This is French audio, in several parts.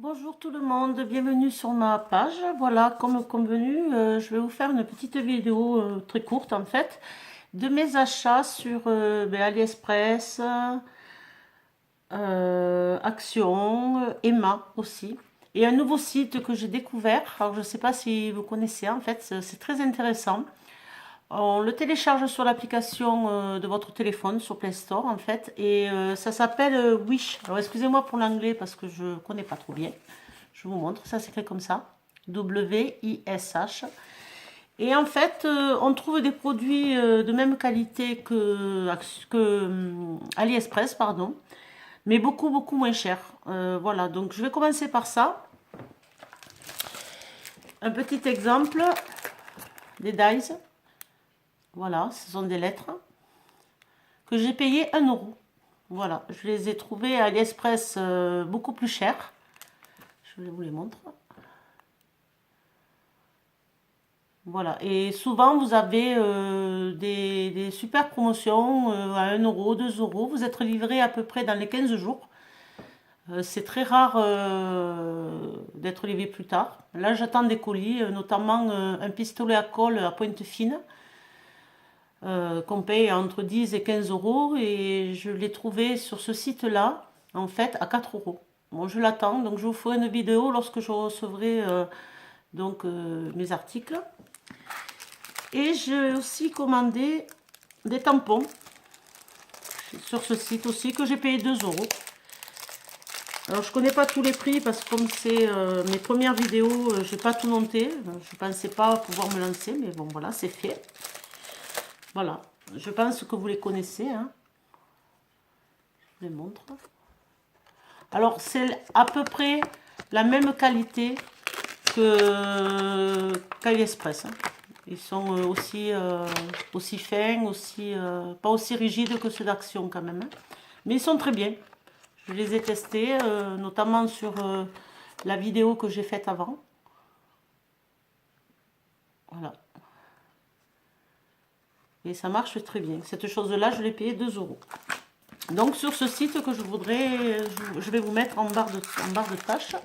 Bonjour tout le monde, bienvenue sur ma page. Voilà, comme convenu, je vais vous faire une petite vidéo très courte en fait de mes achats sur AliExpress, Action, Emma aussi. Et un nouveau site que j'ai découvert. Alors je ne sais pas si vous connaissez, en fait, c'est très intéressant. On le télécharge sur l'application de votre téléphone, sur Play Store en fait, et ça s'appelle Wish. Alors excusez-moi pour l'anglais parce que je ne connais pas trop bien. Je vous montre, ça s'écrit comme ça, W-I-S-H. Et en fait, on trouve des produits de même qualité que AliExpress, pardon, mais beaucoup, beaucoup moins cher. Voilà, donc je vais commencer par ça. Un petit exemple, des dies. Voilà, ce sont des lettres que j'ai payé 1 euro. Voilà, je les ai trouvées à AliExpress beaucoup plus chères. Je vous les montre. Voilà, et souvent vous avez des super promotions à 1 euro, 2 euros. Vous êtes livré à peu près dans les 15 jours. C'est très rare d'être livré plus tard. Là, j'attends des colis, notamment un pistolet à colle à pointe fine qu'on paye entre 10 et 15 euros. Et je l'ai trouvé sur ce site-là, en fait, à 4 euros. Bon, je l'attends, donc je vous ferai une vidéo lorsque je recevrai mes articles. Et j'ai aussi commandé des tampons sur ce site aussi que j'ai payé 2 euros. Alors je connais pas tous les prix parce que comme c'est mes premières vidéos, j'ai pas tout noté. Je pensais pas pouvoir me lancer, mais bon voilà, c'est fait. Voilà, je pense que vous les connaissez, hein. Je vous les montre. Alors c'est à peu près la même qualité que qu'AliExpress, hein. Ils sont aussi fins, pas aussi rigides que ceux d'Action quand même, hein. Mais ils sont très bien. Je les ai testés, notamment sur la vidéo que j'ai faite avant. Voilà. Et ça marche très bien. Cette chose-là, je l'ai payé 2 euros. Donc sur ce site que je vais vous mettre en barre de tâches.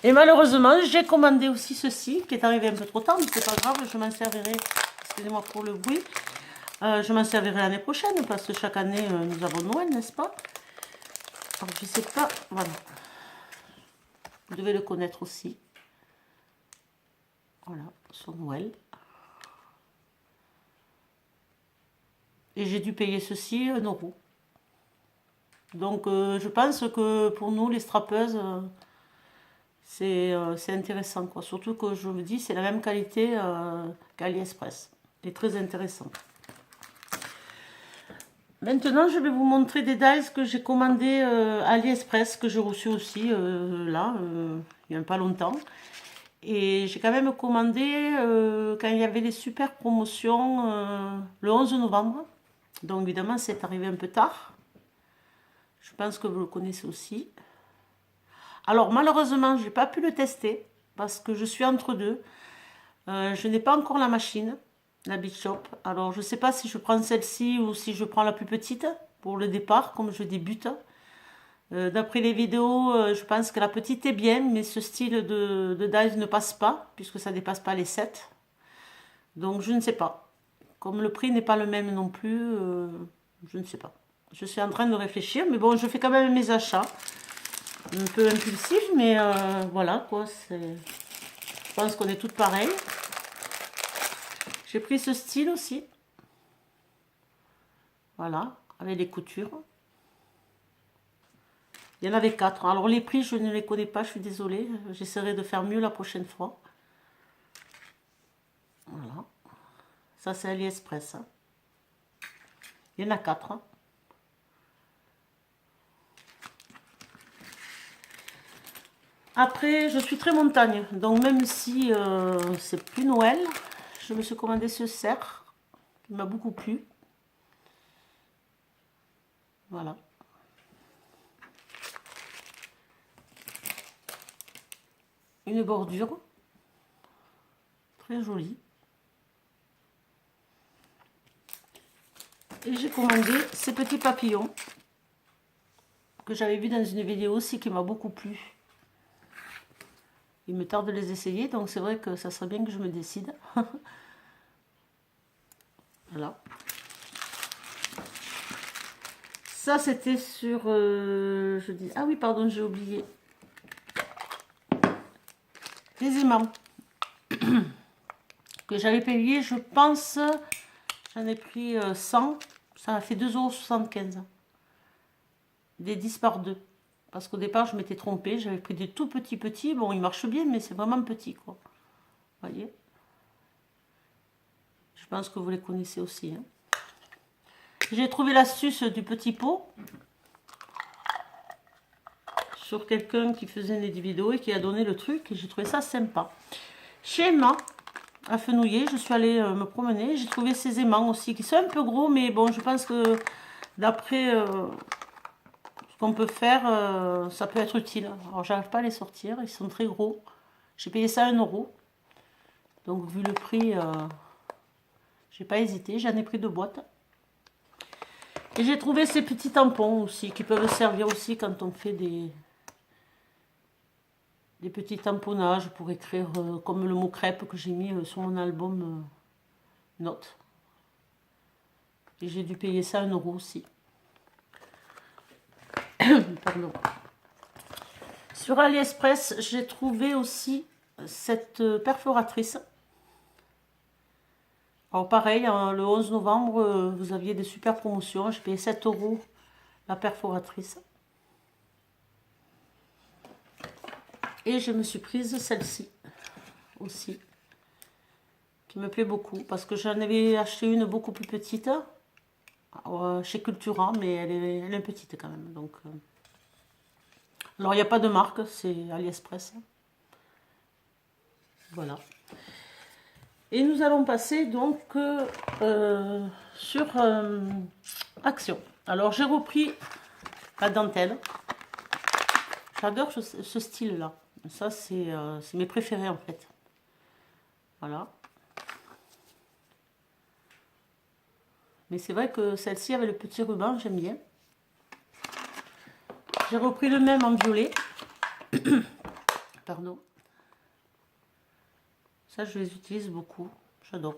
Et malheureusement, j'ai commandé aussi ceci, qui est arrivé un peu trop tard, mais c'est pas grave, je m'en servirai, excusez-moi pour le bruit, je m'en servirai l'année prochaine, parce que chaque année, nous avons Noël, n'est-ce pas? Alors, je sais pas, voilà, vous devez le connaître aussi. Voilà, sur Noël. Et j'ai dû payer ceci 1 euro. Donc, je pense que pour nous, les strappeuses, c'est intéressant, quoi. Surtout que je vous dis, c'est la même qualité qu'AliExpress. C'est très intéressant. Maintenant, je vais vous montrer des dies que j'ai commandés à AliExpress, que j'ai reçu aussi il n'y a pas longtemps. Et j'ai quand même commandé quand il y avait les super promotions le 11 novembre. Donc évidemment, c'est arrivé un peu tard. Je pense que vous le connaissez aussi. Alors malheureusement, je n'ai pas pu le tester parce que je suis entre deux. Je n'ai pas encore la machine, la Big Shop. Alors je ne sais pas si je prends celle-ci ou si je prends la plus petite pour le départ, comme je débute. D'après les vidéos, je pense que la petite est bien, mais ce style de dive ne passe pas, puisque ça ne dépasse pas les 7. Donc je ne sais pas. Comme le prix n'est pas le même non plus, je ne sais pas. Je suis en train de réfléchir, mais bon, je fais quand même mes achats. Un peu impulsif, mais voilà quoi. Je pense qu'on est toutes pareilles. J'ai pris ce style aussi. Voilà, avec les coutures. Il y en avait 4. Alors les prix, je ne les connais pas, je suis désolée. J'essaierai de faire mieux la prochaine fois. Voilà. Ça, c'est AliExpress, hein. Il y en a 4, hein. Après, je suis très montagne. Donc même si c'est plus Noël, je me suis commandé ce cerf qui m'a beaucoup plu. Voilà. Une bordure. Très jolie. Et j'ai commandé ces petits papillons que j'avais vu dans une vidéo aussi qui m'a beaucoup plu. Il me tarde de les essayer, donc c'est vrai que ça serait bien que je me décide. Voilà. Ça, c'était sur... je dis... Ah oui, pardon, j'ai oublié. Les aimants. Que j'avais payé, je pense... J'en ai pris 100. Ça m'a fait 2,75 €. Des 10 par 2. Parce qu'au départ, je m'étais trompée. J'avais pris des tout petits. Bon, ils marchent bien, mais c'est vraiment petit, quoi. Vous voyez? Je pense que vous les connaissez aussi. Hein. J'ai trouvé l'astuce du petit pot sur quelqu'un qui faisait des vidéos et qui a donné le truc. Et j'ai trouvé ça sympa. Chez Emma, à Fenouillet, je suis allée me promener. J'ai trouvé ces aimants aussi qui sont un peu gros, mais bon, je pense que d'après ce qu'on peut faire, ça peut être utile. Alors, j'arrive pas à les sortir. Ils sont très gros. J'ai payé ça 1 €. Donc, vu le prix, j'ai pas hésité. J'en ai pris 2 boîtes. Et j'ai trouvé ces petits tampons aussi, qui peuvent servir aussi quand on fait des petits tamponnages pour écrire, comme le mot crêpe que j'ai mis sur mon album Notes. Et j'ai dû payer ça 1 € aussi. Pardon. Sur AliExpress, j'ai trouvé aussi cette perforatrice. Alors pareil, le 11 novembre, vous aviez des super promotions. J'ai payé 7 € la perforatrice. Et je me suis prise celle-ci aussi, qui me plaît beaucoup, parce que j'en avais acheté une beaucoup plus petite chez Cultura, mais elle est petite quand même. Donc, alors il n'y a pas de marque, c'est AliExpress. Voilà. Et nous allons passer donc sur Action. Alors j'ai repris la dentelle. J'adore ce style-là. Ça, c'est mes préférés en fait. Voilà. Mais c'est vrai que celle-ci avec le petit ruban, j'aime bien. J'ai repris le même en violet. Pardon. Ça, je les utilise beaucoup. J'adore.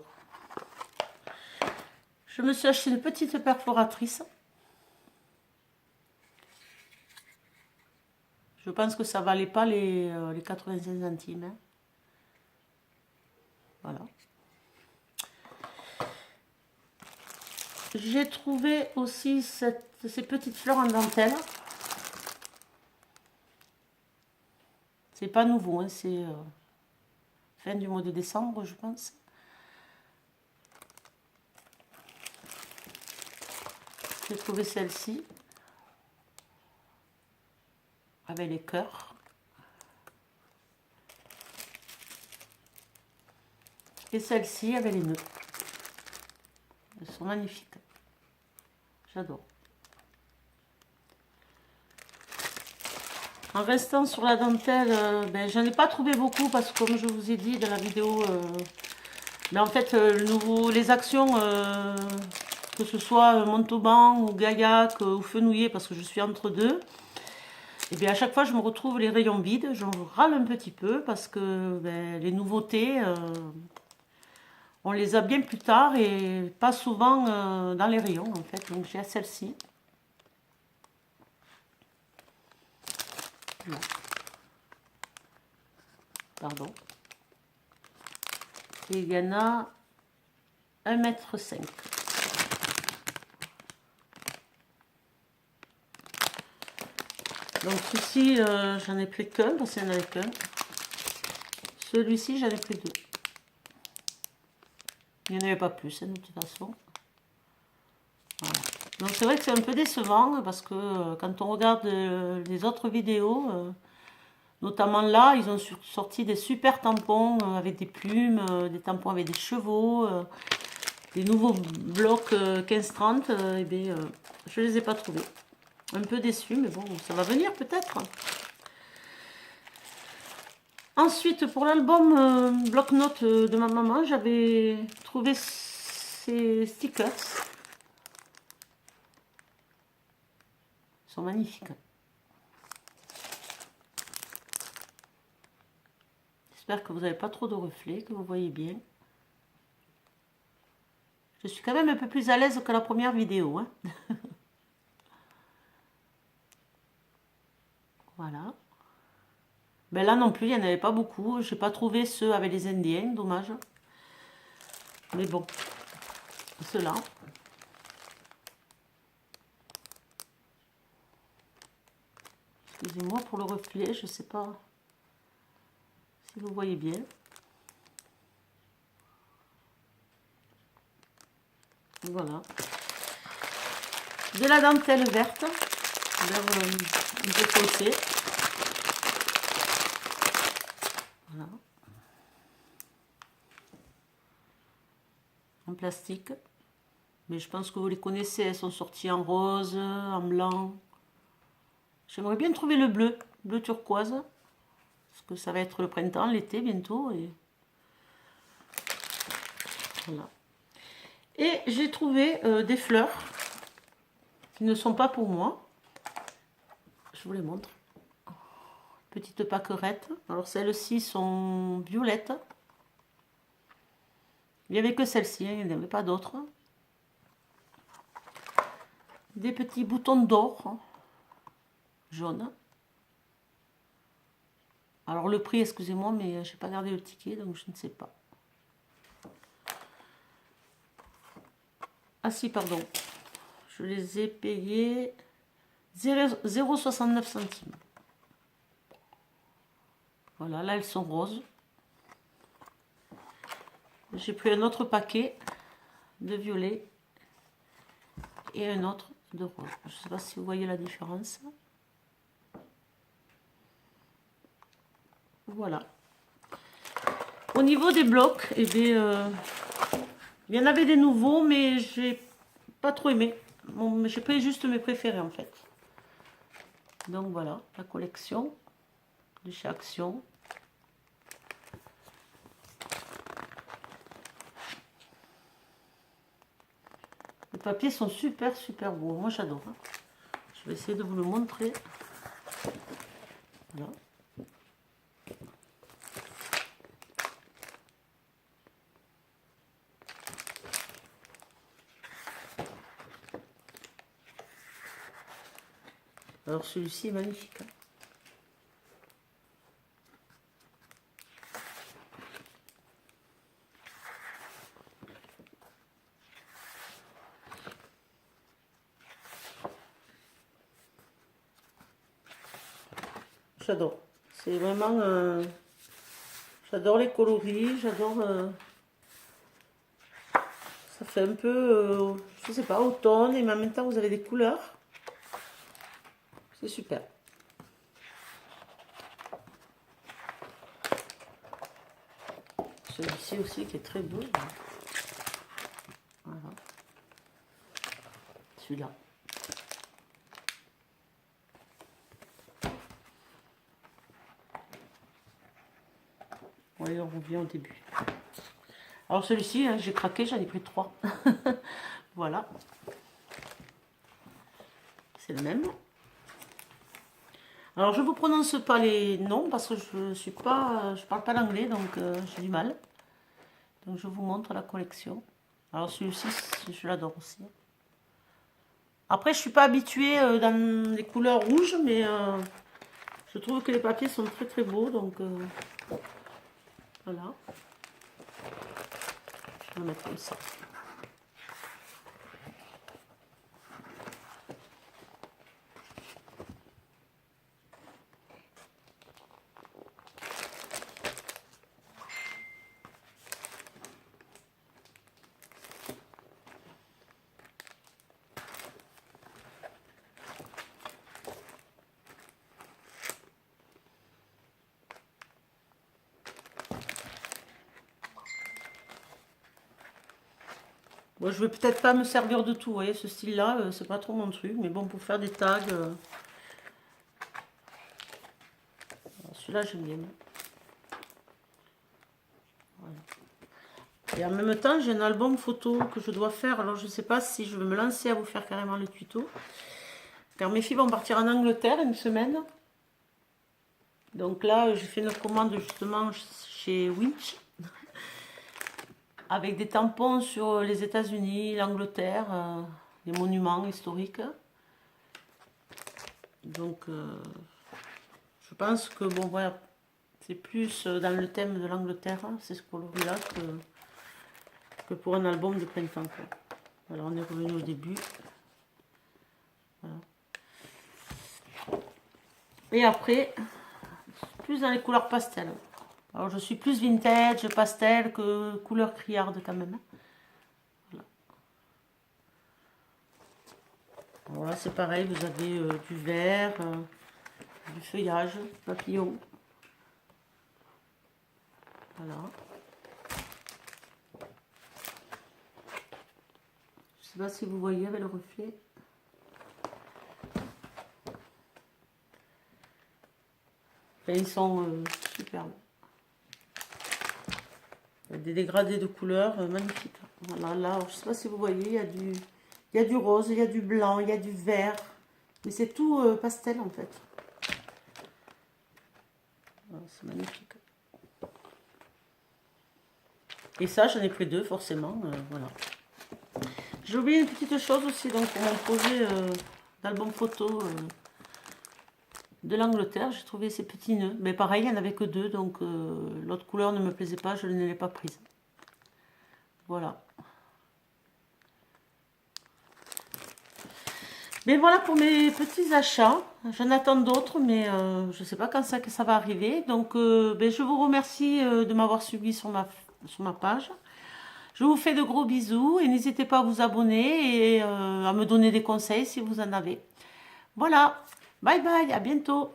Je me suis acheté une petite perforatrice. Je pense que ça valait pas les 85 centimes. Hein. Voilà. J'ai trouvé aussi ces petites fleurs en dentelle. C'est pas nouveau, hein, c'est fin du mois de décembre, je pense. J'ai trouvé celle-ci avec les cœurs. Et celle-ci avec les nœuds. Elles sont magnifiques. J'adore. En restant sur la dentelle, j'en ai pas trouvé beaucoup parce que comme je vous ai dit dans la vidéo, mais en fait les actions, que ce soit Montauban ou Gaillac ou Fenouillet, parce que je suis entre deux, et bien à chaque fois je me retrouve les rayons vides, j'en râle un petit peu parce que les nouveautés, on les a bien plus tard et pas souvent dans les rayons en fait. Donc j'ai celle-ci. Voilà. Pardon. Et il y en a 1,5 m. Donc ceci, j'en ai pris qu'un parce qu'il n'y en avait qu'un. Celui-ci, j'en ai pris 2. Il n'y en avait pas plus, hein, de toute façon. Voilà. Donc c'est vrai que c'est un peu décevant parce que quand on regarde les autres vidéos, notamment là, ils ont sorti des super tampons avec des plumes, des tampons avec des chevaux, des nouveaux blocs 15-30. Et bien, je ne les ai pas trouvés. Un peu déçu, mais bon, ça va venir peut-être. Ensuite, pour l'album bloc-notes de ma maman, j'avais trouvé ces stickers. Ils sont magnifiques. J'espère que vous n'avez pas trop de reflets, que vous voyez bien. Je suis quand même un peu plus à l'aise que la première vidéo, hein. Voilà. Ben là non plus, il n'y en avait pas beaucoup. Je n'ai pas trouvé ceux avec les Indiens, dommage. Mais bon, ceux-là. Excusez-moi pour le reflet, je ne sais pas si vous voyez bien. Voilà. De la dentelle verte, vert un peu foncé. Voilà. En plastique. Mais je pense que vous les connaissez, elles sont sorties en rose, en blanc. J'aimerais bien trouver le bleu, bleu turquoise. Parce que ça va être le printemps, l'été bientôt. Et voilà. Et j'ai trouvé des fleurs qui ne sont pas pour moi. Je vous les montre. Petite pâquerette. Alors celles-ci sont violettes. Il n'y avait que celle-ci, hein, il n'y avait pas d'autres. Des petits boutons d'or jaunes. Alors le prix, excusez-moi, mais je n'ai pas gardé le ticket, donc je ne sais pas. Ah si, pardon. Je les ai payés 0,69 centimes. Voilà, là elles sont roses. J'ai pris un autre paquet de violet et un autre de rose. Je ne sais pas si vous voyez la différence. Voilà. Au niveau des blocs, eh bien, il y en avait des nouveaux, mais j'ai pas trop aimé. Bon, j'ai pris juste mes préférés en fait. Donc voilà, la collection de chez Action. Les papiers sont super beaux. Moi j'adore. Hein. Je vais essayer de vous le montrer. Voilà. Alors celui-ci est magnifique. Hein. J'adore. C'est vraiment... j'adore les coloris, j'adore... ça fait un peu, je sais pas, automne, et en même temps vous avez des couleurs. C'est super. Celui-ci aussi qui est très beau. Voilà. Celui-là. Oui, on revient au début. Alors celui-ci, hein, j'ai craqué, j'en ai pris 3. Voilà. C'est le même. Alors je ne vous prononce pas les noms parce que je parle pas l'anglais, donc j'ai du mal. Donc je vous montre la collection. Alors celui-ci, je l'adore aussi. Après, je suis pas habituée dans les couleurs rouges, mais je trouve que les papiers sont très beaux, donc voilà. Je vais le mettre comme ça. Bon, je vais peut-être pas me servir de tout, vous voyez, ce style-là, c'est pas trop mon truc, mais bon, pour faire des tags, celui-là, j'aime bien. Voilà. Et en même temps, j'ai un album photo que je dois faire, alors je sais pas si je vais me lancer à vous faire carrément le tuto, car mes filles vont partir en Angleterre une semaine, Donc là, j'ai fait une commande justement chez Winch avec des tampons sur les États-Unis, l'Angleterre, les monuments historiques. Donc, je pense que bon, voilà, c'est plus dans le thème de l'Angleterre, hein, c'est ce coloris-là que pour un album de printemps, quoi. Alors, on est revenu au début. Voilà. Et après, plus dans les couleurs pastel. Alors, je suis plus vintage, pastel que couleur criarde quand même. Voilà, voilà, c'est pareil, vous avez du vert, du feuillage, papillon. Voilà. Je sais pas si vous voyez avec le reflet. Enfin, ils sont superbes. Il y a des dégradés de couleurs magnifiques. Voilà, là, je sais pas si vous voyez, il y a du rose, il y a du blanc, il y a du vert. Mais c'est tout pastel en fait. Voilà, c'est magnifique. Et ça, j'en ai pris deux forcément. Voilà. J'ai oublié une petite chose aussi, donc pour mon projet d'album photo de l'Angleterre, j'ai trouvé ces petits nœuds. Mais pareil, il n'y en avait que deux, donc l'autre couleur ne me plaisait pas, je ne l'ai pas prise. Voilà. Mais voilà pour mes petits achats. J'en attends d'autres, mais je ne sais pas quand ça va arriver. Donc, ben, je vous remercie de m'avoir suivi sur ma page. Je vous fais de gros bisous et n'hésitez pas à vous abonner et à me donner des conseils si vous en avez. Voilà, bye bye, à bientôt.